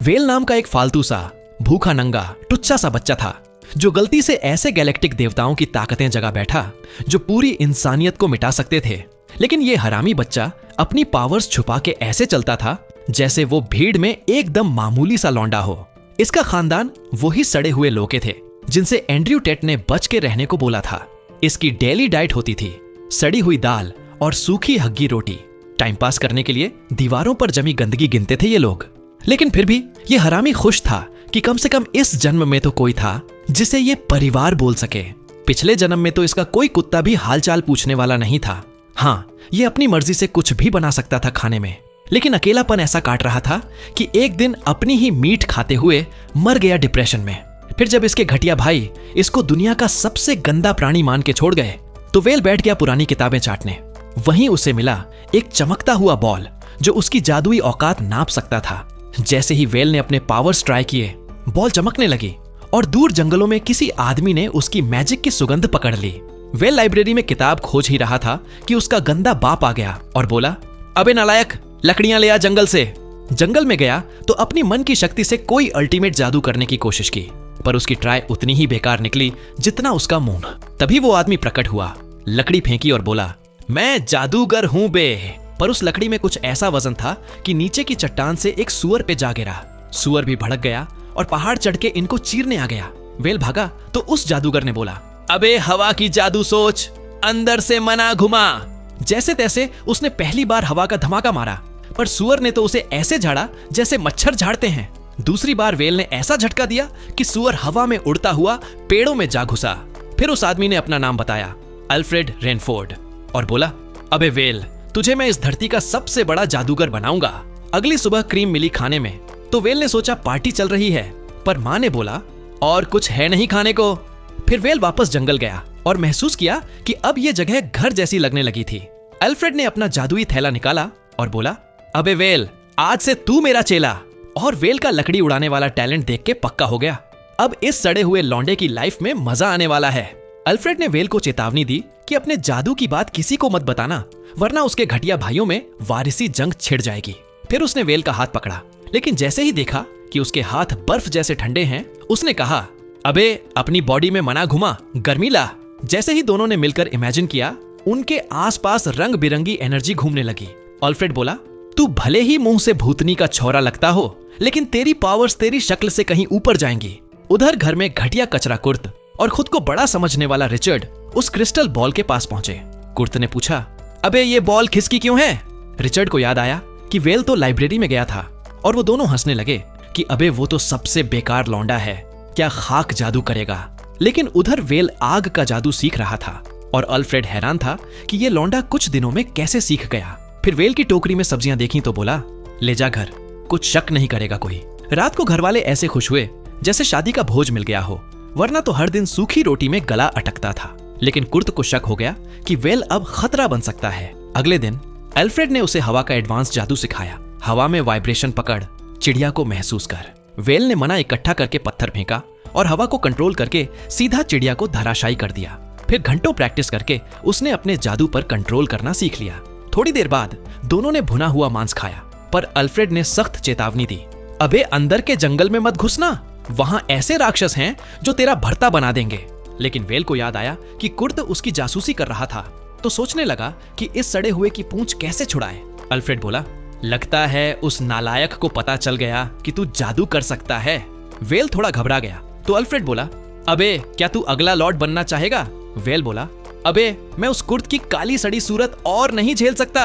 Well नाम का एक फालतू सा भूखा नंगा टुच्चा सा बच्चा था जो गलती से ऐसे गैलेक्टिक देवताओं की ताकतें जगा बैठा जो पूरी इंसानियत को मिटा सकते थे। लेकिन ये हरामी बच्चा अपनी पावर्स छुपा के ऐसे चलता था जैसे वो भीड़ में एकदम मामूली सा लौंडा हो। इसका खानदान वही सड़े हुए लोके थे जिनसे एंड्रयू टेट ने बच के रहने को बोला था। इसकी डेली डाइट होती थी सड़ी हुई दाल और सूखी हग्गी रोटी। टाइम पास करने के लिए दीवारों पर जमी गंदगी गिनते थे ये लोग। लेकिन फिर भी ये हरामी खुश था कि कम से कम इस जन्म में तो कोई था जिसे ये परिवार बोल सके। पिछले जन्म में तो इसका कोई कुत्ता भी हालचाल पूछने वाला नहीं था। हाँ, ये अपनी मर्जी से कुछ भी बना सकता था खाने में, लेकिन अकेलापन ऐसा काट रहा था कि एक दिन अपनी ही मीट खाते हुए मर गया डिप्रेशन में। फिर जब इसके घटिया भाई इसको दुनिया का सबसे गंदा प्राणी मान के छोड़ गए तो वेल बैठ गया पुरानी किताबें चाटने। वहीं उसे मिला एक चमकता हुआ बॉल जो उसकी जादुई औकात नाप सकता था। जैसे ही वेल ने अपने पावर्स ट्राई किए, बॉल चमकने लगी और दूर जंगलों में किसी आदमी ने उसकी मैजिक की सुगंध पकड़ ली। वेल लाइब्रेरी में किताब खोज ही रहा था कि उसका गंदा बाप आ गया और बोला, अबे नालायक, लकड़ियां ले आ जंगल से। जंगल में गया तो अपनी मन की शक्ति से कोई अल्टीमेट जादू करने की कोशिश की, पर उसकी ट्राई उतनी ही बेकार निकली जितना उसका मुंह। तभी वो आदमी प्रकट हुआ, लकड़ी फेंकी और बोला, मैं जादूगर हूं बे। पर उस लकड़ी में कुछ ऐसा वजन था कि नीचे की चट्टान से एक सुअर पे जा गिरा। सुअर भी भड़क गया और पहाड़ चढ़ के इनको चीरने आ गया। वेल भागा तो उस जादूगर ने बोला, अबे हवा की जादू सोच, अंदर से मना घुमा। जैसे तैसे उसने पहली बार हवा का धमाका मारा, पर सुअर ने तो उसे ऐसे झाड़ा जैसे मच्छर झाड़ते हैं। दूसरी बार वेल ने ऐसा झटका दिया कि सुअर हवा में उड़ता हुआ पेड़ों में जा घुसा। फिर उस आदमी ने अपना नाम बताया, अल्फ्रेड रेनफोर्ड, और बोला, अबे वेल, तुझे मैं इस धरती का सबसे बड़ा जादूगर बनाऊंगा। अगली सुबह क्रीम मिली खाने में तो वेल ने सोचा पार्टी चल रही है, पर माँ ने बोला, और कुछ है नहीं खाने को। फिर वेल वापस जंगल गया और महसूस किया कि अब ये जगह घर जैसी लगने लगी थी। अल्फ्रेड ने अपना जादुई थैला निकाला और बोला, अबे वेल, आज से तू मेरा चेला। और वेल का लकड़ी उड़ाने वाला टैलेंट देख के पक्का हो गया, अब इस सड़े हुए लौंडे की लाइफ में मजा आने वाला है। अल्फ्रेड ने वेल को चेतावनी दी कि अपने जादू की बात किसी को मत बताना, वरना उसके घटिया भाइयों में वारिसी जंग छिड़ जाएगी। फिर उसने वेल का हाथ पकड़ा, लेकिन जैसे ही देखा कि उसके हाथ बर्फ जैसे ठंडे हैं, उसने कहा, अबे अपनी बॉडी में मना घुमा, गर्मी ला। जैसे ही दोनों ने मिलकर इमेजिन किया, उनके आसपास रंग बिरंगी एनर्जी घूमने लगी। अल्फ्रेड बोला, तू भले ही मुंह से भूतनी का छौरा लगता हो, लेकिन तेरी पावर्स तेरी शक्ल से कहीं ऊपर जाएंगी। उधर घर में घटिया कचरा कुर्त और खुद को बड़ा समझने वाला रिचर्ड उस क्रिस्टल बॉल के पास पहुंचे। कुर्त ने पूछा, अबे ये बॉल खिसकी क्यों है? रिचर्ड को याद आया कि वेल तो लाइब्रेरी में गया था और वो दोनों हंसने लगे कि अबे वो तो सबसे बेकार लौंडा है, क्या खाक जादू करेगा। लेकिन उधर वेल आग का जादू सीख रहा था और अल्फ्रेड हैरान था कि ये लौंडा कुछ दिनों में कैसे सीख गया। फिर वेल की टोकरी में सब्जियां देखी तो बोला, ले जा घर, कुछ शक नहीं करेगा कोई। रात को घर वाले ऐसे खुश हुए जैसे शादी का भोज मिल गया हो, वरना तो हर दिन सूखी रोटी में गला अटकता था। लेकिन कुर्त को शक हो गया कि वेल अब खतरा बन सकता है। अगले दिन अल्फ्रेड ने उसे हवा का एडवांस जादू सिखाया। हवा में वाइब्रेशन पकड़, चिड़िया को महसूस कर। वेल ने मना इकट्ठा करके पत्थर फेंका और हवा को कंट्रोल करके सीधा चिड़िया को धराशायी कर दिया। फिर घंटों प्रैक्टिस करके उसने अपने जादू पर कंट्रोल करना सीख लिया। थोड़ी देर बाद दोनों ने भुना हुआ मांस खाया, पर अल्फ्रेड ने सख्त चेतावनी दी, अबे अंदर के जंगल में मत घुसना, वहां ऐसे राक्षस हैं जो तेरा भरता बना देंगे। लेकिन वेल को याद आया कि कुर्त उसकी जासूसी कर रहा था, तो सोचने लगा कि इस सड़े हुए की पूंछ कैसे छुड़ाए। अल्फ्रेड बोला, लगता है उस नालायक को पता चल गया कि तू जादू कर सकता है। वेल थोड़ा घबरा गया तो अल्फ्रेड बोला, अबे क्या तू अगला लॉर्ड बनना चाहेगा? वेल बोला, अबे मैं उस कुर्त की काली सड़ी सूरत और नहीं झेल सकता।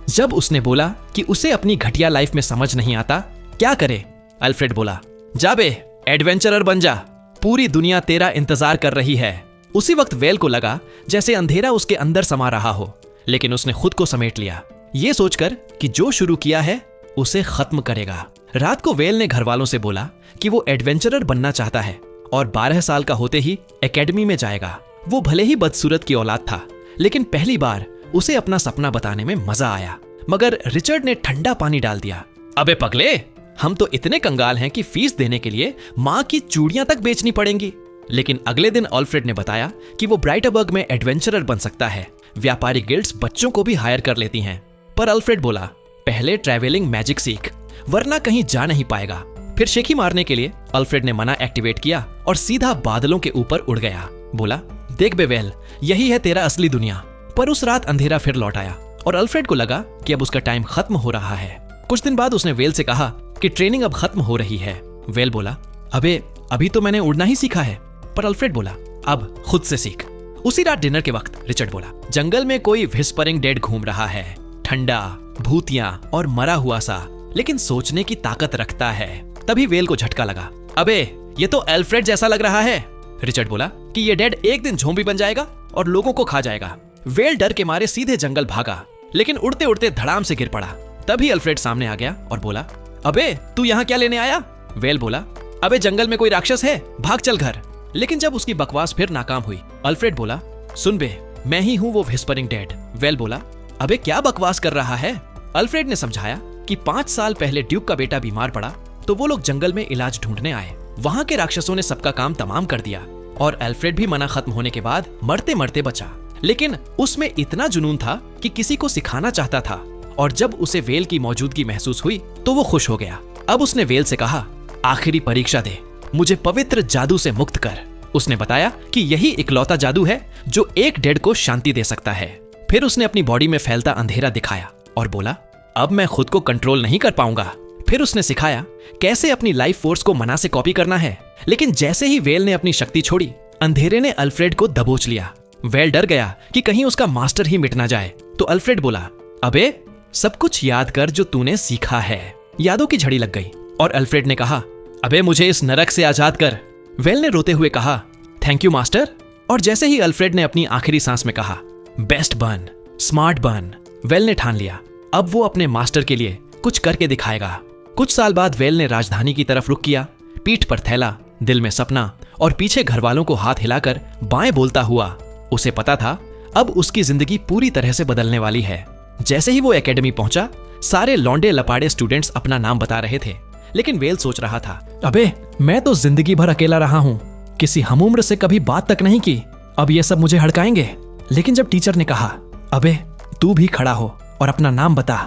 जब उसने बोला कि उसे अपनी घटिया लाइफ में समझ नहीं आता, क्या करे? अल्फ्रेड बोला, जा बे, एडवेंचरर बन जा, पूरी दुनिया तेरा इंतजार कर रही है। उसी वक्त वेल को लगा जैसे अंधेरा उसके अंदर समा रहा हो, लेकिन उसने खुद को समेट लिया, ये सोचकर कि जो शुरू किया है उसे खत्म करेगा। रात को वेल ने घर वालों से बोला कि वो एडवेंचरर बनना चाहता है और 12 साल का होते ही एकेडमी में जाएगा। वो भले ही बदसूरत की औलाद था, लेकिन पहली बार उसे अपना सपना बताने में मजा आया। मगर रिचर्ड ने ठंडा पानी डाल दिया, अबे पगले, हम तो इतने कंगाल हैं कि फीस देने के लिए माँ की चूड़ियां तक बेचनी पड़ेंगी। लेकिन अगले दिन अल्फ्रेड ने बताया कि वो ब्राइटबर्ग में एडवेंचरर बन सकता है। व्यापारी गिल्ड्स बच्चों को भी हायर कर लेती हैं। पर अल्फ्रेड बोला, पहले ट्रैवलिंग मैजिक सीख, वरना कहीं जा नहीं पाएगा। फिर शेखी मारने के लिए अल्फ्रेड ने मना एक्टिवेट किया और सीधा बादलों के ऊपर उड़ गया। बोला, देख बे वेल, यही है तेरा असली दुनिया। पर उस रात अंधेरा फिर लौट आया और अल्फ्रेड को लगा कि अब उसका टाइम खत्म हो रहा है। कुछ दिन बाद उसने वेल से कहा कि ट्रेनिंग अब खत्म हो रही है। वेल बोला, अबे अभी तो मैंने उड़ना ही सीखा है। पर अल्फ्रेड बोला, अब खुद से सीख। उसी रात डिनर के वक्त रिचर्ड बोला, जंगल में कोई व्हिस्परिंग डेड घूम रहा है, ठंडा, भूतिया और मरा हुआ सा, लेकिन सोचने की ताकत रखता है। तभी वेल को झटका लगा, अबे ये तो अल्फ्रेड जैसा लग रहा है। रिचर्ड बोला कि ये डेड एक दिन ज़ॉम्बी बन जाएगा और लोगों को खा जाएगा। वेल डर के मारे सीधे जंगल भागा, लेकिन उड़ते उड़ते धड़ाम से गिर पड़ा। तभी अल्फ्रेड सामने आ गया और बोला, अबे तू यहाँ क्या लेने आया? वेल बोला, अबे जंगल में कोई राक्षस है, भाग चल घर। लेकिन जब उसकी बकवास फिर नाकाम हुई, अल्फ्रेड बोला, सुन बे, मैं ही हूँ वो व्हिस्परिंग डेड। वेल बोला, अबे क्या बकवास कर रहा है? अल्फ्रेड ने समझाया कि 5 साल पहले ड्यूक का बेटा बीमार पड़ा तो वो लोग जंगल में इलाज ढूंढने आए। वहां के राक्षसों ने सबका काम तमाम कर दिया और अल्फ्रेड भी मना खत्म होने के बाद मरते मरते बचा। लेकिन उसमें इतना जुनून था कि किसी को सिखाना चाहता था और जब उसे वेल की मौजूदगी महसूस हुई तो वो खुश हो गया। अब उसने वेल से कहा, आखिरी परीक्षा दे, मुझे पवित्र जादू से मुक्त कर। उसने बताया कि यही इकलौता जादू है जो एक डेड को शांति दे सकता है। फिर उसने अपनी बॉडी में फैलता अंधेरा दिखाया और बोला, अब मैं खुद को कंट्रोल नहीं कर पाऊंगा। फिर उसने सिखाया कैसे अपनी लाइफ फोर्स को मना से कॉपी करना है। लेकिन जैसे ही वेल ने अपनी शक्ति छोड़ी, अंधेरे ने अल्फ्रेड को दबोच लिया। वेल डर गया कि कहीं उसका मास्टर ही मिट ना जाए। तो अल्फ्रेड बोला, अबे सब कुछ याद कर जो तूने सीखा है। यादों की झड़ी लग गई और अल्फ्रेड ने कहा, अबे मुझे इस नरक से आजाद कर। वेल ने रोते हुए कहा, थैंक यू मास्टर। और जैसे ही अल्फ्रेड ने अपनी आखिरी सांस में कहा, बेस्ट बन, स्मार्ट बन, वेल ने ठान लिया अब वो अपने मास्टर के लिए कुछ करके दिखाएगा। कुछ साल बाद वेल ने राजधानी की तरफ रुख किया, पीठ पर थैला, दिल में सपना और पीछे घर वालों को हाथ हिलाकर बाएं बोलता हुआ। उसे पता था अब उसकी जिंदगी पूरी तरह से बदलने वाली है। जैसे ही वो एकेडमी पहुंचा, सारे लौंडे लपाड़े स्टूडेंट्स अपना नाम बता रहे थे। लेकिन वेल सोच रहा था, अबे मैं तो जिंदगी भर अकेला रहा हूँ, किसी हमउम्र से कभी बात तक नहीं की, अब ये सब मुझे हड़काएंगे। लेकिन जब टीचर ने कहा, अबे तू भी खड़ा हो और अपना नाम बता,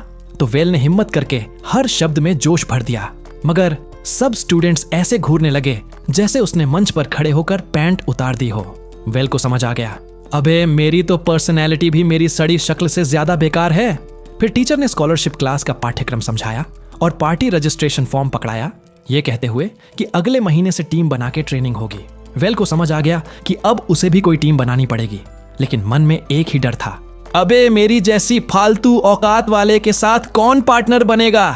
तो वेल ने हिम्मत करके हर शब्द में जोश भर दिया। मगर सब स्टूडेंट्स ऐसे घूरने लगे जैसे उसने मंच पर खड़े होकर पैंट उतार दी हो। वेल को समझ आ गया, अबे मेरी तो पर्सनैलिटी भी मेरी सड़ी शक्ल से ज्यादा बेकार है। फिर टीचर ने स्कॉलरशिप क्लास का पाठ्यक्रम समझाया और पार्टी रजिस्ट्रेशन फॉर्म पकड़ाया, ये कहते हुए कि अगले महीने से टीम बना के ट्रेनिंग होगी। वेल को समझ आ गया कि अब उसे भी कोई टीम बनानी पड़ेगी। लेकिन मन में एक ही डर था, अबे मेरी जैसी फालतू औकात वाले के साथ कौन पार्टनर बनेगा।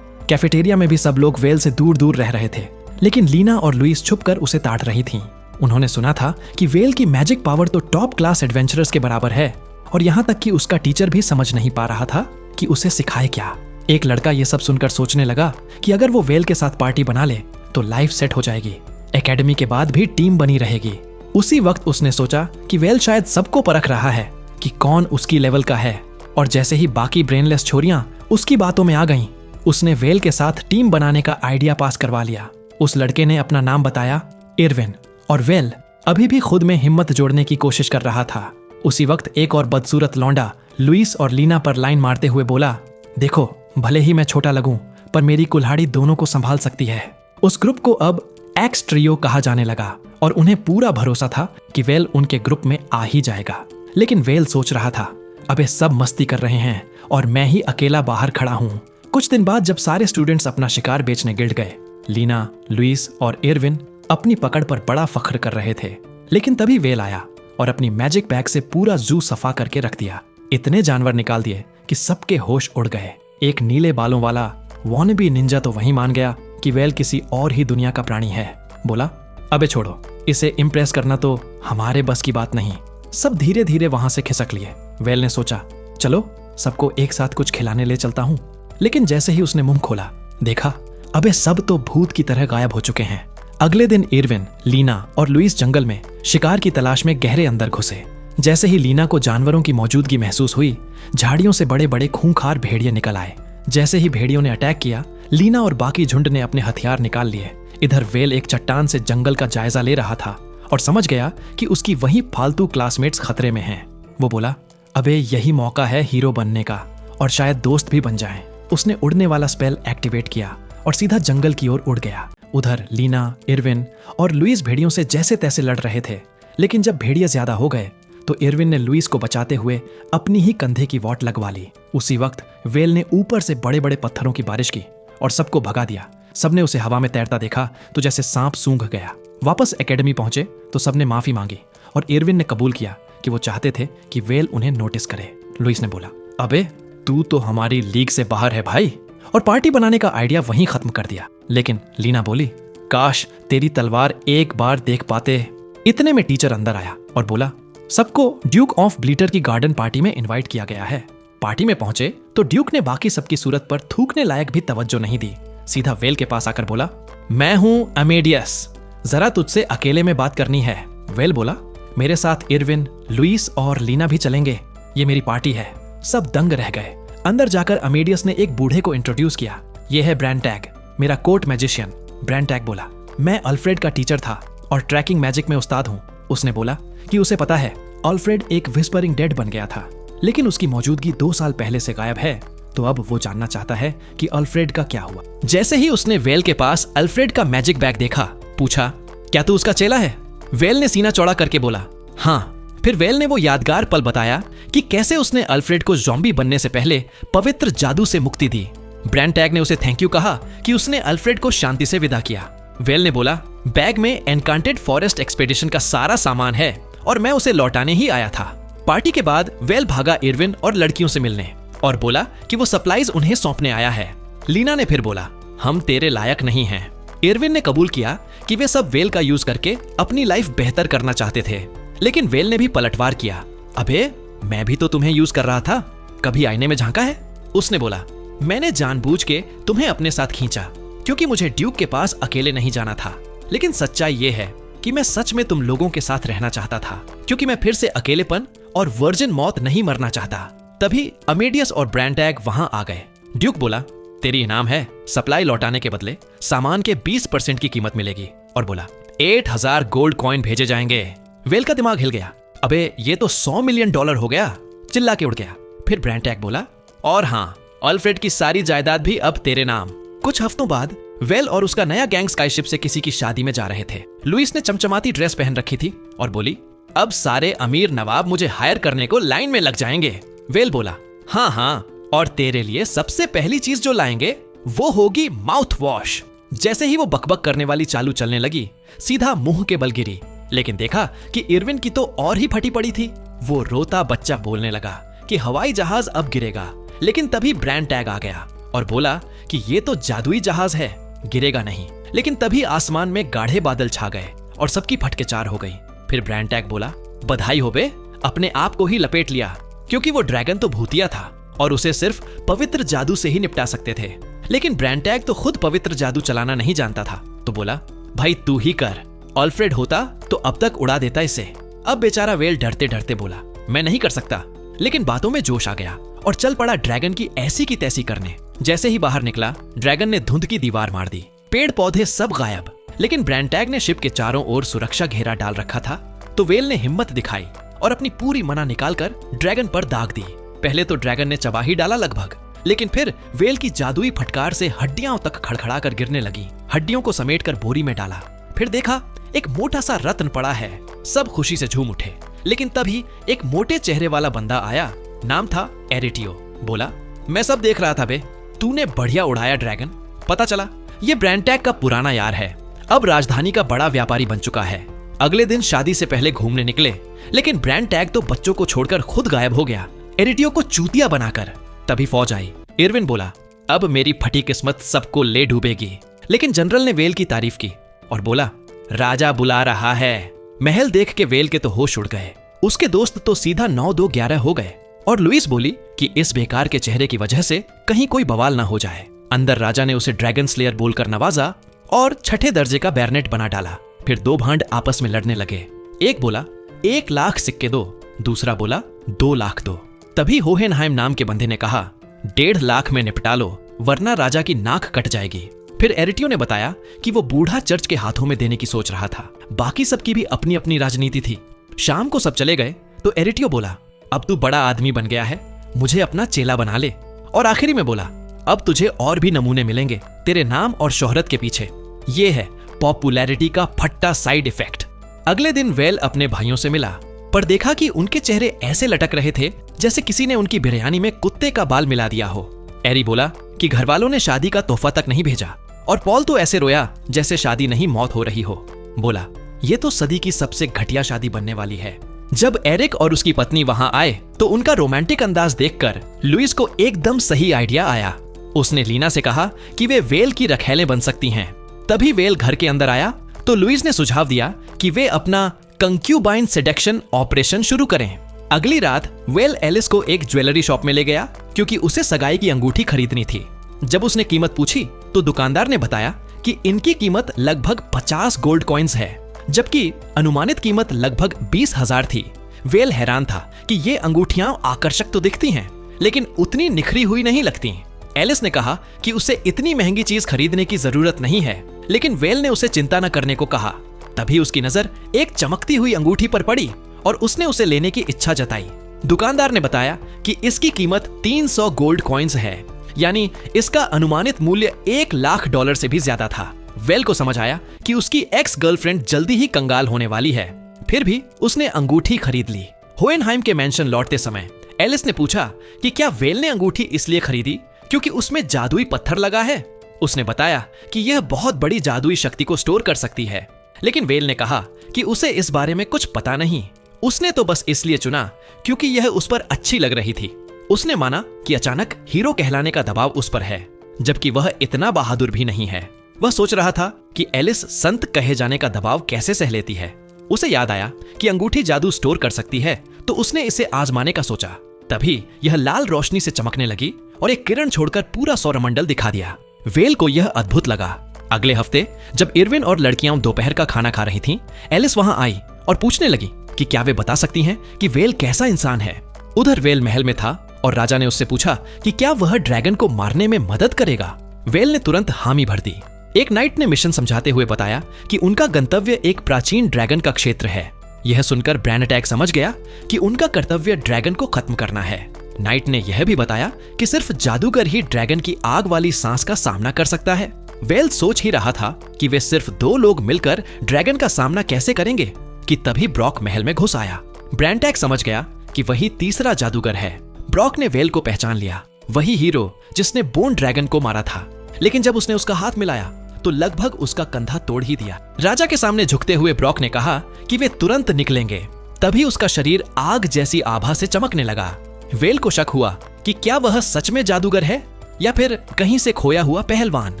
कैफेटेरिया में भी सब लोग वेल से दूर दूर रह रहे थे, लेकिन लीना और लुइस छुपकर उसे ताड़ रही थीं। उन्होंने सुना था कि वेल की मैजिक पावर तो टॉप क्लास एडवेंचरर्स के बराबर है और यहाँ तक कि उसका टीचर भी समझ नहीं पा रहा था कि उसे सिखाए क्या। एक लड़का ये सब सुनकर सोचने लगा कि अगर वो वेल के साथ पार्टी बना ले तो लाइफ सेट हो जाएगी, एकेडमी के बाद भी टीम बनी रहेगी। उसी वक्त उसने सोचा कि वेल शायद सबको परख रहा है कि कौन उसकी लेवल का है। और जैसे ही बाकी ब्रेनलेस छोरियां उसकी बातों में आ गईं, उसने वेल के साथ टीम बनाने का आइडिया पास करवा लिया। उस लड़के ने अपना नाम बताया, इरविन, और वेल अभी भी खुद में हिम्मत जोड़ने की कोशिश कर रहा था। उसी वक्त एक और बदसूरत लौंडा लुइस और लीना पर लाइन मारते हुए बोला, देखो भले ही मैं छोटा लगूं पर मेरी कुल्हाड़ी दोनों को संभाल सकती है। उस ग्रुप को अब एक्स ट्रियो कहा जाने लगा और उन्हें पूरा भरोसा था कि वेल उनके ग्रुप में आ ही जाएगा। लेकिन वेल सोच रहा था, अबे सब मस्ती कर रहे हैं और मैं ही अकेला बाहर खड़ा हूं। कुछ दिन बाद जब सारे स्टूडेंट्स अपना शिकार बेचने गिल्ड गए, लीना, लुइस और इरविन अपनी पकड़ पर बड़ा फख्र कर रहे थे। लेकिन तभी वेल आया और अपनी मैजिक बैग से पूरा जू सफा करके रख दिया। इतने जानवर निकाल दिए कि सबके होश उड़ गए। एक नीले बालों वाला वॉनबी निंजा तो वहीं मान गया कि वेल किसी और ही दुनिया का प्राणी है। बोला, अबे छोड़ो, इसे इम्प्रेस करना तो हमारे बस की बात नहीं। सब धीरे धीरे वहां से खिसक लिए। वेल ने सोचा, चलो सबको एक साथ कुछ खिलाने ले चलता हूं। लेकिन जैसे ही उसने मुंह खोला, देखा अबे सब तो भूत की तरह गायब हो चुके हैं। अगले दिन इरविन, लीना और लुइस जंगल में शिकार की तलाश में गहरे अंदर घुसे। जैसे ही लीना को जानवरों की मौजूदगी महसूस हुई, झाड़ियों से बड़े बड़े खूंखार भेड़िए निकल आए। जैसे ही भेड़ियों ने अटैक किया, लीना और बाकी झुंड ने अपने हथियार निकाल लिए। इधर वेल एक चट्टान से जंगल का जायजा ले रहा था और समझ गया कि उसकी वही फालतू क्लासमेट्स खतरे में हैं। वो बोला, अबे यही मौका है हीरो बनने का और शायद दोस्त भी बन जाएं। उसने उड़ने वाला स्पेल एक्टिवेट किया और सीधा जंगल की ओर उड़ गया। उधर लीना, इरविन और लुइस भेड़ियों से जैसे तैसे लड़ रहे थे, लेकिन जब भेड़िए ज्यादा हो गए तो इरविन ने लुइस को बचाते हुए अपनी ही कंधे की वॉट लगवा ली। उसी वक्त वेल ने ऊपर से बड़े बड़े पत्थरों की बारिश की और सबको भगा दिया। सबने उसे हवा में तैरता देखा तो जैसे सांप सूंघ गया। वापस एकेडमी पहुंचे तो सबने माफी मांगी और इरविन ने कबूल किया कि वो चाहते थे कि वेल उन्हें नोटिस करे। लुइस ने बोला, अबे तू तो हमारी लीग से बाहर है भाई, और पार्टी बनाने का आइडिया वहीं खत्म कर दिया। लेकिन लीना बोली, काश तेरी तलवार एक बार देख पाते। इतने में टीचर अंदर आया और बोला, सबको ड्यूक ऑफ ब्लीटर की गार्डन पार्टी में इनवाइट किया गया है। पार्टी में पहुंचे तो ड्यूक ने बाकी सबकी सूरत पर थूकने लायक भी तवज्जो नहीं दी। सीधा वेल के पास आकर बोला, मैं हूं अमेडियस, जरा तुझसे अकेले में बात करनी है। वेल बोला, मेरे साथ इरविन, लुइस और लीना भी चलेंगे, ये मेरी पार्टी है। सब दंग रह गए। अंदर जाकर अमेडियस ने एक बूढ़े को इंट्रोड्यूस किया, ये है ब्रैंटैग, मेरा कोर्ट मैजिशियन। ब्रैंटैग बोला, मैं अल्फ्रेड का टीचर था और ट्रैकिंग मैजिक में उस्ताद हूँ। उसने बोला कि उसे पता है अल्फ्रेड एक विस्परिंग डेड बन गया था, लेकिन उसकी मौजूदगी 2 साल पहले से गायब है, तो अब वो जानना चाहता है कि अल्फ्रेड का क्या हुआ। जैसे ही उसने वेल के पास अल्फ्रेड का मैजिक बैग देखा, पूछा, क्या तू उसका चेला है? वेल ने सीना चौड़ा करके बोला, हाँ। फिर वेल ने वो यादगार पल बताया कि कैसे उसने अल्फ्रेड को ज़ॉम्बी बनने से पहले पवित्र जादू से मुक्ति दी। ब्रैंटैग ने उसे थैंक यू कहा कि उसने अल्फ्रेड को शांति से विदा किया। वेल ने बोला, बैग में एनकांटेड फॉरेस्ट एक्सपेडिशन का सारा सामान है और मैं उसे लौटाने ही आया था। पार्टी के बाद वेल भागा इरविन और लड़कियों से मिलने और बोला कि वो सप्लाईज उन्हें सौंपने आया है। लीना ने फिर बोला, हम तेरे लायक नहीं हैं। इरविन ने कबूल किया कि वे सब वेल का यूज करके अपनी लाइफ बेहतर करना चाहते थे, लेकिन वेल ने भी पलटवार किया, अबे मैं भी तो तुम्हें यूज कर रहा था, कभी आईने में झांका है? उसने बोला, मैंने जानबूझ के तुम्हें अपने साथ खींचा क्योंकि मुझे ड्यूक के पास अकेले नहीं जाना था, लेकिन सच्चाई ये है कि मैं सच में तुम लोगों के साथ रहना चाहता था, क्योंकि मैं फिर से अकेलेपन और वर्जिन मौत नहीं मरना चाहता। तभी अमेडियस और ब्रैंटैग वहां आ गए। ड्यूक बोला, तेरी इनाम है, सप्लाई लौटाने के बदले सामान के 20% की कीमत मिलेगी, और बोला 8000 गोल्ड कॉइन भेजे जाएंगे। वेल का दिमाग हिल गया, अबे ये तो $100 मिलियन हो गया, चिल्ला के उड़ गया। फिर ब्रैंटैग बोला, और हाँ, अल्फ्रेड की सारी जायदाद भी अब तेरे नाम। कुछ हफ्तों बाद वेल और उसका नया गैंग स्काईशिप से किसी की शादी में जा रहे थे। लुइस ने चमचमाती ड्रेस पहन रखी थी और बोली, अब सारे अमीर नवाब मुझे हायर करने को लाइन में लग जाएंगे। वेल बोला, हाँ हाँ, और तेरे लिए सबसे पहली चीज जो लाएंगे वो होगी माउथ वॉश। जैसे ही वो बकबक करने वाली चालू चलने लगी, सीधा मुंह के बल गिरी, लेकिन देखा कि इरविन की तो और ही फटी पड़ी थी। वो रोता बच्चा बोलने लगा कि हवाई जहाज अब गिरेगा, लेकिन तभी ब्रैंटैग आ गया और बोला कि ये तो जादुई जहाज है, गिरेगा नहीं। लेकिन तभी आसमान में गाढ़े बादल छा गए और सबकी फटके चार हो गई। फिर ब्रैंटैग बोला, बधाई हो बे, अपने आप को ही लपेट लिया, क्योंकि वो ड्रैगन तो भूतिया था और उसे सिर्फ पवित्र जादू से ही निपटा सकते थे। लेकिन ब्रैंटैग तो खुद पवित्र जादू चलाना नहीं जानता था, तो बोला, भाई तू ही कर, अल्फ्रेड होता तो अब तक उड़ा देता इसे। अब बेचारा वेल डरते डरते बोला, मैं नहीं कर सकता। लेकिन बातों में जोश आ गया और चल पड़ा ड्रैगन की ऐसी की तैसी करने। जैसे ही बाहर निकला, ड्रैगन ने धुंध की दीवार मार दी, पेड़ पौधे सब गायब। लेकिन ब्रैंटैग ने शिप के चारों ओर सुरक्षा घेरा डाल रखा था, तो वेल ने हिम्मत दिखाई और अपनी पूरी मना निकालकर ड्रैगन पर दाग दी। पहले तो ड्रैगन ने चबा ही डाला लगभग, लेकिन फिर वेल की जादुई फटकार से हड्डियां तक खड़खड़ा कर गिरने लगी। हड्डियों को समेटकर बोरी में डाला, फिर देखा एक मोटा सा रत्न पड़ा है। सब खुशी से झूम उठे। लेकिन तभी एक मोटे चेहरे वाला बंदा आया, नाम था एरिटियो। बोला, मैं सब देख रहा था बे, तूने बढ़िया उड़ाया ड्रैगन। पता चला ये ब्रैंटैग का पुराना यार है, अब राजधानी का बड़ा व्यापारी बन चुका है। अगले दिन शादी से पहले घूमने निकले, लेकिन ब्रैंटैग तो बच्चों को छोड़कर खुद गायब हो गया, एरिटियो को चूतिया बनाकर। तभी फौज आई। इरविन बोला, अब मेरी फटी किस्मत सबको ले डूबेगी। लेकिन जनरल ने वेल की तारीफ की और बोला, राजा बुला रहा है। महल देख के वेल के तो होश उड़ गए। उसके दोस्त तो सीधा 9-2-11 हो गए। और लुइस बोली कि इस बेकार के चेहरे की वजह से कहीं कोई बवाल ना हो जाए। अंदर राजा ने उसे ड्रैगन स्लेयर बोलकर नवाजा और 6ठे दर्जे का बैरनेट बना डाला। फिर 2 भांड आपस में लड़ने लगे। एक बोला, 1 लाख सिक्के दो, दूसरा बोला 2 लाख दो। तभी होहेनहाइम नाम के बंदे ने कहा, 1.5 लाख में निपटा लो, वरना राजा की नाक कट जाएगी। फिर एरिटियो ने बताया कि वो बूढ़ा चर्च के हाथों में देने की सोच रहा था। बाकी सबकी भी अपनी अपनी राजनीति थी। शाम को सब चले गए तो एरिटियो बोला, अब तू बड़ा आदमी बन गया है, मुझे अपना चेला बना ले। और आखिरी में बोला, अब तुझे और भी नमूने मिलेंगे तेरे नाम और शोहरत के पीछे। ये है पॉपुलैरिटी का फट्टा साइड इफेक्ट। अगले दिन वेल अपने भाइयों से मिला, पर देखा कि उनके चेहरे ऐसे लटक रहे थे जैसे किसी ने उनकी बिरयानी में कुत्ते का बाल मिला दिया हो। एरी बोला कि घर वालों ने शादी का तोहफा तक नहीं भेजा, और पॉल तो ऐसे रोया जैसे शादी नहीं मौत हो रही हो। बोला, ये तो सदी की सबसे घटिया शादी बनने वाली है। जब एरिक और उसकी पत्नी वहां आए तो उनका रोमांटिक अंदाज देखकर लुइस को एकदम सही आइडिया आया। उसने लीना से कहा कि वे वेल की रखैलें बन सकती हैं। तभी वेल घर के अंदर आया तो लुइस ने सुझाव दिया कि वे अपना कंक्यूबाइन सेडक्शन ऑपरेशन शुरू करें। अगली रात वेल एलिस को एक ज्वेलरी शॉप में ले गया क्योंकि उसे सगाई की अंगूठी खरीदनी थी। जब उसने कीमत पूछी तो दुकानदार ने बताया कि इनकी कीमत लगभग 50 गोल्ड कॉइन्स है, जबकि अनुमानित कीमत लगभग 20,000 थी। वेल हैरान था कि ये अंगूठियां आकर्षक तो दिखती हैं, लेकिन उतनी निखरी हुई नहीं लगती। एलिस ने कहा कि उसे इतनी महंगी चीज खरीदने की जरूरत नहीं है, लेकिन वेल ने उसे चिंता न करने को कहा। तभी उसकी नजर एक चमकती हुई अंगूठी पर पड़ी और उसने उसे लेने की इच्छा जताई। दुकानदार ने बताया कि इसकी कीमत 300 गोल्ड कॉइन्स है, यानी इसका अनुमानित मूल्य $1,00,000 से भी ज्यादा था। वेल को समझ आया कि उसकी एक्स गर्लफ्रेंड जल्दी ही कंगाल होने वाली है, फिर भी उसने अंगूठी खरीद ली। होएनहाइम के मेंशन लौटते समय एलिस ने पूछा कि क्या वेल ने अंगूठी इसलिए खरीदी क्योंकि उसमें जादुई पत्थर लगा है। उसने बताया कि यह बहुत बड़ी जादुई शक्ति को स्टोर कर सकती है, लेकिन वेल ने कहा कि उसे इस बारे में कुछ पता नहीं। उसने तो बस इसलिए चुना क्योंकि यह उस पर अच्छी लग रही थी। उसने माना कि अचानक हीरो कहलाने का दबाव उस पर है, जबकि वह इतना बहादुर भी नहीं है। वह सोच रहा था कि एलिस संत कहे जाने का दबाव कैसे सह लेती है। उसे याद आया कि अंगूठी जादू स्टोर कर सकती है, तो उसने इसे आजमाने का सोचा। तभी यह लाल रोशनी से चमकने लगी और एक किरण छोड़कर पूरा सौरमंडल दिखा दिया। वेल को यह अद्भुत लगा। अगले हफ्ते जब इरविन और लड़कियां दोपहर का खाना खा रही थीं, एलिस वहां आई और पूछने लगी कि क्या वे बता सकती हैं कि वेल कैसा इंसान है। उधर वेल महल में था और राजा ने उससे पूछा कि क्या वह ड्रैगन को मारने में मदद करेगा। वेल ने तुरंत हामी भर दी। एक नाइट ने मिशन समझाते हुए बताया कि उनका गंतव्य एक प्राचीन ड्रैगन का क्षेत्र है। यह सुनकर ब्रैंडटैग समझ गया कि उनका कर्तव्य ड्रैगन को खत्म करना है। नाइट ने यह भी बताया कि सिर्फ जादूगर ही ड्रैगन की आग वाली सांस का सामना कर सकता है। वेल सोच ही रहा था कि वे सिर्फ 2 लोग मिलकर ड्रैगन का सामना कैसे करेंगे कि तभी ब्रॉक महल में घुस आया। ब्रैंडटैग समझ गया कि वही तीसरा जादूगर है। ब्रॉक ने वेल को पहचान लिया, वही हीरो जिसने बोन ड्रैगन को मारा था। लेकिन जब उसने उसका हाथ मिलाया तो लगभग उसका कंधा तोड़ ही दिया। राजा के सामने झुकते हुए ब्रॉक ने कहा कि वे तुरंत निकलेंगे। तभी उसका शरीर आग जैसी आभा से चमकने लगा। वेल को शक हुआ कि क्या वह सच में जादूगर है या फिर कहीं से खोया हुआ पहलवान।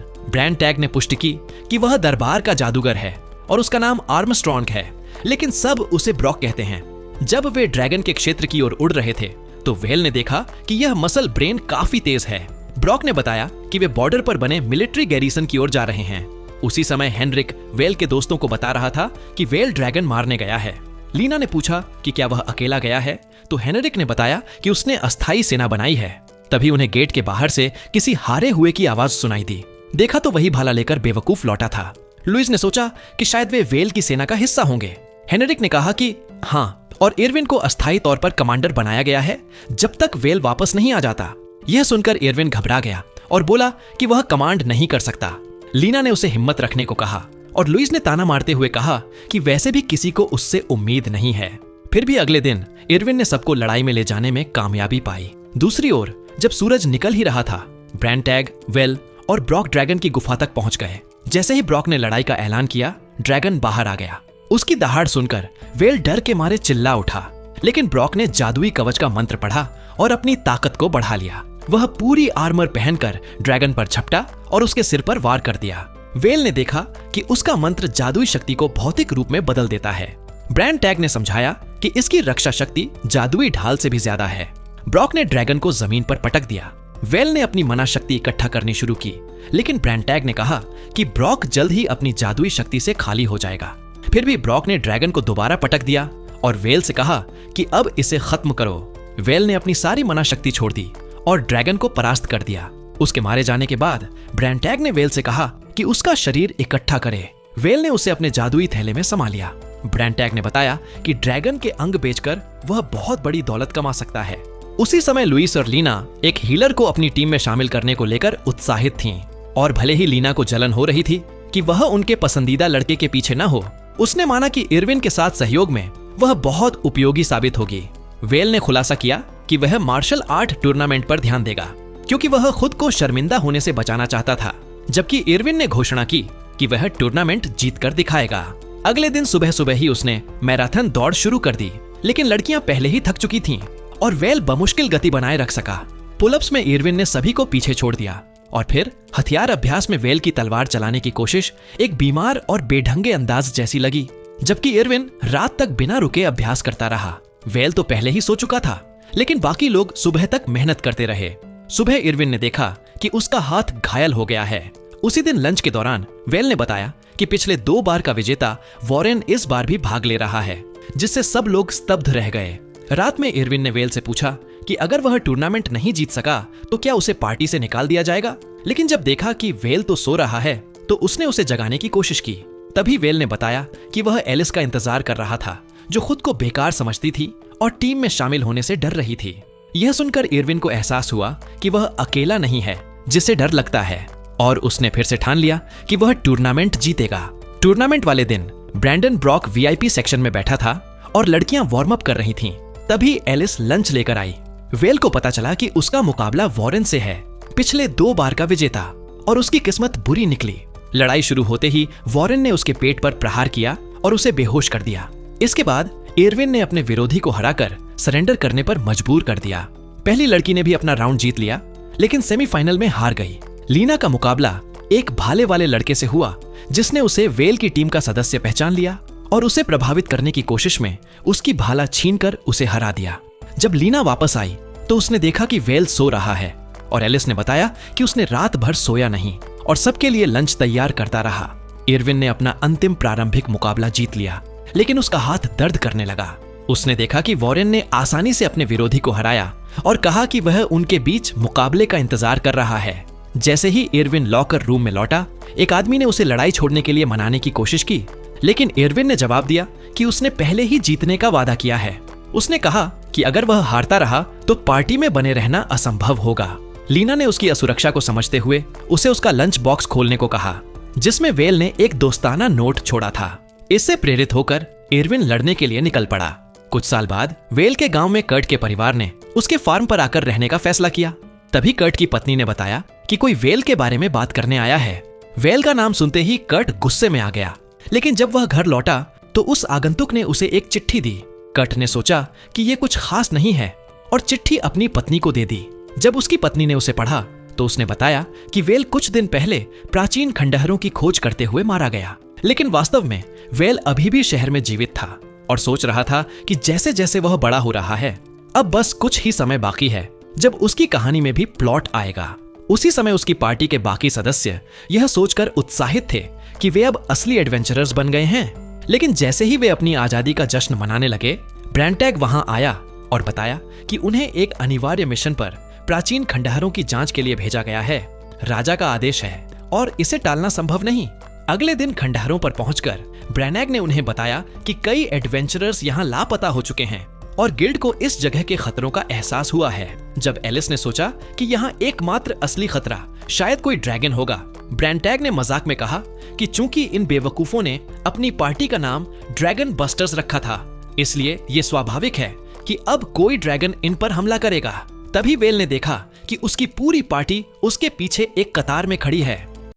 ब्रैंडटैग ने पुष्टि की कि वह दरबार का जादूगर है और उसका नाम आर्मस्ट्रॉन्ग है, लेकिन सब उसे ब्रॉक कहते हैं। जब वे ड्रैगन के क्षेत्र की ओर उड़ रहे थे तो वेल ने देखा कि यह मसल ब्रेन काफी तेज है। ब्रॉक ने बताया कि वे बॉर्डर पर बने मिलिट्री गैरिसन की ओर जा रहे हैं। उसी समय हेनरिक वेल के दोस्तों को बता रहा था कि वेल ड्रैगन मारने गया है। लीना ने पूछा कि क्या वह अकेला गया है, तो हेनरिक ने बताया कि उसने अस्थायी सेना बनाई है। तभी उन्हें गेट के बाहर से किसी हारे हुए की आवाज सुनाई दी। देखा तो वही भाला लेकर बेवकूफ लौटा था। लुइस ने सोचा कि शायद वे वेल की सेना का हिस्सा होंगे। हेनरिक ने कहा कि हाँ, और इरविन को अस्थायी तौर पर कमांडर बनाया गया है जब तक वेल वापस नहीं आ जाता। यह सुनकर इरविन घबरा गया और बोला कि वह कमांड नहीं कर सकता। लीना ने उसे हिम्मत रखने को कहा और लुइस ने ताना मारते हुए कहा कि वैसे भी किसी को उससे उम्मीद नहीं है। फिर भी अगले दिन इरविन ने सबको लड़ाई में ले जाने में कामयाबी पाई। दूसरी ओर जब सूरज निकल ही रहा था, ब्रैंडटैग, वेल और ब्रॉक ड्रैगन की गुफा तक पहुंच गए। जैसे ही ब्रॉक ने लड़ाई का ऐलान किया, ड्रैगन बाहर आ गया। उसकी दहाड़ सुनकर वेल डर के मारे चिल्ला उठा, लेकिन ब्रॉक ने जादुई कवच का मंत्र पढ़ा और अपनी ताकत को बढ़ा लिया। वह पूरी आर्मर पहनकर ड्रैगन पर झपटा और उसके सिर पर वार कर दिया। वेल ने देखा कि उसका मंत्र जादुई शक्ति को भौतिक रूप में बदल देता है। ब्रैंडटैग ने समझाया कि इसकी रक्षा शक्ति जादुई ढाल से भी ज्यादा है। ब्रॉक ने ड्रैगन को जमीन पर पटक दिया। वेल ने अपनी मना शक्ति इकट्ठा करनी शुरू की, लेकिन ब्रैंडटैग ने कहा कि ब्रॉक जल्द ही अपनी जादुई शक्ति से खाली हो जाएगा। फिर भी ब्रॉक ने ड्रैगन को दोबारा पटक दिया और वेल से कहा कि अब इसे खत्म करो। वेल ने अपनी सारी मना शक्ति छोड़ दी और ड्रैगन को परास्त कर दिया। उसके मारे जाने के बाद ब्रैंडटैग ने वेल से कहा कि उसका शरीर इकट्ठा करे। वेल ने उसे अपने जादुई थैले में समा लिया। ब्रैंडटैग ने बताया कि ड्रैगन के अंग बेचकर वह बहुत बड़ी दौलत कमा सकता है। उसी समय लुइस और लीना एक हीलर को अपनी टीम में शामिल करने को लेकर उत्साहित थीं। और भले ही लीना को जलन हो रही थी कि वह उनके पसंदीदा लड़के के पीछे न हो। उसने माना कि इरविन के साथ सहयोग में वह बहुत उपयोगी साबित होगी। वेल ने खुलासा किया कि वह मार्शल आर्ट टूर्नामेंट पर ध्यान देगा क्योंकि वह खुद को शर्मिंदा होने से बचाना चाहता था, जबकि इरविन ने घोषणा की कि वह टूर्नामेंट जीत कर दिखाएगा। अगले दिन सुबह सुबह ही उसने मैराथन दौड़ शुरू कर दी, लेकिन लड़कियां पहले ही थक चुकी थीं और वेल बमुश्किल गति बनाए रख सका। पुलअप्स में इरविन ने सभी को पीछे छोड़ दिया और फिर हथियार अभ्यास में वेल की तलवार चलाने की कोशिश एक बीमार और बेढंगे अंदाज जैसी लगी, जबकि इरविन रात तक बिना रुके अभ्यास करता रहा। वेल तो पहले ही सो चुका था, लेकिन बाकी लोग सुबह तक मेहनत करते रहे। सुबह इरविन ने देखा कि उसका हाथ घायल हो गया है। उसी दिन लंच के दौरान वेल ने बताया कि पिछले 2 बार का विजेता वॉरेन इस बार भी भाग ले रहा है, जिससे सब लोग स्तब्ध रह गए। रात में इरविन ने वेल से पूछा कि अगर वह टूर्नामेंट नहीं जीत सका तो क्या उसे पार्टी से निकाल दिया जाएगा, लेकिन जब देखा कि वेल तो सो रहा है तो उसने उसे जगाने की कोशिश की। तभी वेल ने बताया कि वह एलिस का इंतजार कर रहा था, जो खुद को बेकार समझती थी और टीम में शामिल होने से डर रही थी। यह सुनकर इरविन को एहसास हुआ कि वह अकेला नहीं है जिसे डर लगता है, और उसने फिर से ठान लिया कि वह टूर्नामेंट जीतेगा। टूर्नामेंट वाले दिन ब्रैंडन ब्रॉक वीआईपी सेक्शन में बैठा था और लड़कियां वार्म अप कर रही थीं। तभी एलिस लंच लेकर आई। वेल को पता चला कि उसका मुकाबला वॉरेन से है, पिछले 2 बार का विजेता, और उसकी किस्मत बुरी निकली। लड़ाई शुरू होते ही वॉरेन ने उसके पेट पर प्रहार किया और उसे बेहोश कर दिया। इसके बाद इरविन ने अपने विरोधी को हराकर सरेंडर करने पर मजबूर कर दिया। पहली लड़की ने भी अपना राउंड जीत लिया, लेकिन सेमीफाइनल में हार गई। लीना का मुकाबला एक भाले वाले लड़के से हुआ, जिसने उसे वेल की टीम का सदस्य पहचान लिया और उसे प्रभावित करने की कोशिश में उसकी भाला छीनकर उसे हरा दिया। जब लीना वापस आई तो उसने देखा कि वेल सो रहा है, और एलिस ने बताया कि उसने रात भर सोया नहीं और सबके लिए लंच तैयार करता रहा। इरविन ने अपना अंतिम प्रारंभिक मुकाबला जीत लिया, लेकिन उसका हाथ दर्द करने लगा। उसने देखा कि वॉरेन ने आसानी से अपने विरोधी को हराया और कहा कि वह उनके बीच मुकाबले का इंतजार कर रहा है। जैसे ही इरविन लॉकर रूम में लौटा, एक आदमी ने उसे लड़ाई छोड़ने के लिए मनाने की कोशिश की, लेकिन इरविन ने जवाब दिया कि उसने पहले ही जीतने का वादा किया है। उसने कहा कि अगर वह हारता रहा तो पार्टी में बने रहना असंभव होगा। लीना ने उसकी असुरक्षा को समझते हुए उसे उसका लंच बॉक्स खोलने को कहा, जिसमें वेल ने एक दोस्ताना नोट छोड़ा था। इससे प्रेरित होकर इरविन लड़ने के लिए निकल पड़ा। कुछ साल बाद वेल के गांव में कर्ट के परिवार ने उसके फार्म पर आकर रहने का फैसला किया। तभी कर्ट की पत्नी ने बताया कि कोई वेल के बारे में बात करने आया है। वेल का नाम सुनते ही कर्ट गुस्से में आ गया, लेकिन जब वह घर लौटा तो उस आगंतुक ने उसे एक चिट्ठी दी। कर्ट ने सोचा कि यह कुछ खास नहीं है और चिट्ठी अपनी पत्नी को दे दी। जब उसकी पत्नी ने उसे पढ़ा तो उसने बताया कि वेल कुछ दिन पहले प्राचीन खंडहरों की खोज करते हुए मारा गया, लेकिन वास्तव में वेल अभी भी शहर में जीवित था और सोच रहा था कि जैसे जैसे वह बड़ा हो रहा है, अब बस कुछ ही समय बाकी है जब उसकी कहानी में भी प्लॉट आएगा। उसी समय उसकी पार्टी के बाकी सदस्य यह सोचकर उत्साहित थे कि वे अब असली एडवेंचरर्स बन गए हैं। लेकिन जैसे ही वे अपनी आजादी का जश्न मनाने लगे, ब्रैंटैग वहां आया और बताया कि उन्हें एक अनिवार्य मिशन पर प्राचीन खंडहरों की जांच के लिए भेजा गया है। राजा का आदेश है और इसे टालना संभव नहीं। अगले दिन खंडहरों पर पहुंचकर ब्रैनैग ने उन्हें बताया कि कई एडवेंचरर्स यहाँ लापता हो चुके हैं और गिल्ड को इस जगह के खतरों का एहसास हुआ है। जब एलिस ने सोचा कि यहाँ एकमात्र असली खतरा शायद कोई ड्रैगन होगा, ब्रैंटैग ने मजाक में कहा कि चूंकि इन बेवकूफों ने अपनी पार्टी का नाम ड्रैगन बस्टर्स रखा था, इसलिए ये स्वाभाविक है कि अब कोई ड्रैगन इन पर हमला करेगा। तभी वेल ने देखा कि उसकी पूरी पार्टी उसके पीछे एक कतार में खड़ी है।